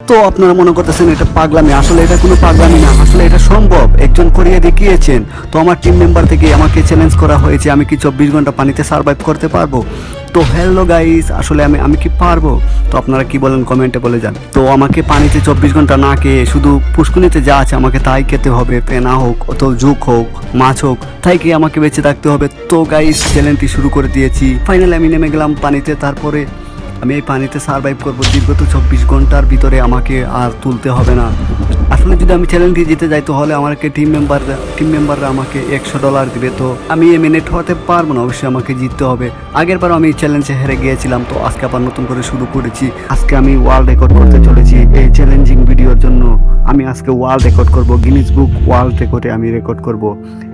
তো আপনারা মনে করতেছেন এটা পাগলামি, আসলে এটা কোনো পাগলামি না, আসলে এটা সম্ভব, একজন করিয়ে দেখিয়েছেন। তো আমার টিম মেম্বার থেকে আমাকে চ্যালেঞ্জ করা হয়েছে, আমি কি 24 ঘন্টা পানিতে সার্ভাইভ করতে পারবো। তো হ্যালো গাইস, আসলে আমি কি পারবো? তো আপনারা কি বলেন কমেন্টে বলে যান। তো আমাকে পানিতে 24 ঘন্টা না খেয়ে শুধু পুষ্কুনিতে যা আছে আমাকে তাই খেতে হবে, পেনা হোক অত জুক হোক মাছ হোক, তাই কি আমাকে বেঁচে থাকতে হবে। তো গাইস চ্যালেঞ্জটি শুরু করে দিয়েছি, ফাইনালি আমি নেমে গেলাম পানিতে। তারপরে আমি এই পানিতে সার্ভাইভ করবো দীর্ঘত 24 ঘন্টার ভিতরে, আমাকে আর তুলতে হবে না। আসলে যদি আমি চ্যালেঞ্জটি জিতে যাই তাহলে আমাকে টিম মেম্বাররা আমাকে $100 দিবে। তো আমি এমিনেট হতে পারবো না, অবশ্যই আমাকে জিততে হবে। আগেরবার আমি চ্যালেঞ্জে হেরে গিয়েছিলাম, তো আজকে আবার নতুন করে শুরু করেছি। আজকে আমি ওয়ার্ল্ড রেকর্ড করতে চলেছি এই চ্যালেঞ্জিং ভিডিওর জন্য। আমি আজকে ওয়ার্ল্ড রেকর্ড করব, গিনিস বুক ওয়ার্ল্ড রেকর্ডে আমি রেকর্ড করব।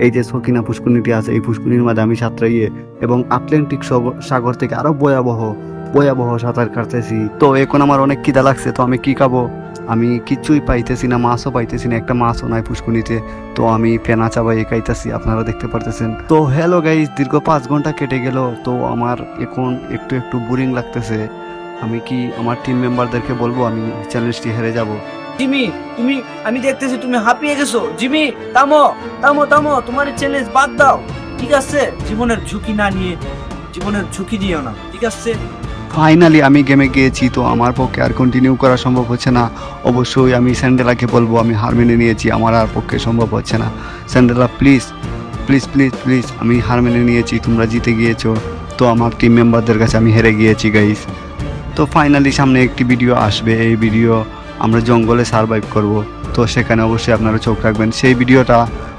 এই যে সকিনা পুষ্কুনিটি আছে, এই পুষ্কুনির মাঝে আমি সাঁতরাইয়ে এবং আটলান্টিক সাগর থেকে আরো ভয়াবহ সাঁতার কাটতেছি। তো এখন আমার অনেক খিদা লাগছে, তো আমি কি খাবো? আমি কিচ্ছুই পাইতেছি না, মাছও পাইতেছি না, একটা মাছও নাই পুষ্কুনিতে। তো আমি ফেনা চাবাই খাইতেছি, আপনারা দেখতে পারতেছেন। তো হ্যালো গাইস, দীর্ঘ 5 ঘন্টা কেটে গেল, তো আমার এখন একটু বোরিং লাগতেছে। আমি কি আমার টিম মেম্বারদেরকে বলবো আমি চ্যালেঞ্জটি হেরে যাব? জিমি, তুমি, আমি দেখতেছি তুমি হাঁপিয়ে গেছো। জিমি, থামো থামো থামো, তোমার চ্যালেঞ্জ বাদ দাও, ঠিক আছে? জীবনের ঝুঁকি না নিয়ে, জীবনের ঝুঁকি দিও না, ঠিক আছে? ফাইনালি আমি গেমে গিয়েছি, তো আমার পক্ষে আর কন্টিনিউ করা সম্ভব হচ্ছে না। অবশ্যই আমি স্যান্ডেলাকে বলবো আমি হার মেনে নিয়েছি, আমার আর পক্ষে সম্ভব হচ্ছে না। স্যান্ডেলা প্লিজ প্লিজ প্লিজ প্লিজ, আমি হার মেনে নিয়েছি, তোমরা জিতে গিয়েছো। তো আমার টিম মেম্বারদের কাছে আমি হেরে গিয়েছি গাইস। তো ফাইনালি সামনে একটি ভিডিও আসবে, এই ভিডিও আমরা জঙ্গলে সার্ভাইভ করব। তো সেখানে অবশ্যই আপনারা চোখ রাখবেন, সেই ভিডিওটা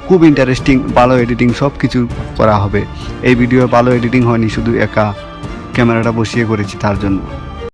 খুব ইন্টারেস্টিং, ভালো এডিটিং সব কিছু করা হবে। এই ভিডিও ভালো এডিটিং হয়নি, শুধু একা ক্যামেরাটা বসিয়ে করেছি তার জন্য।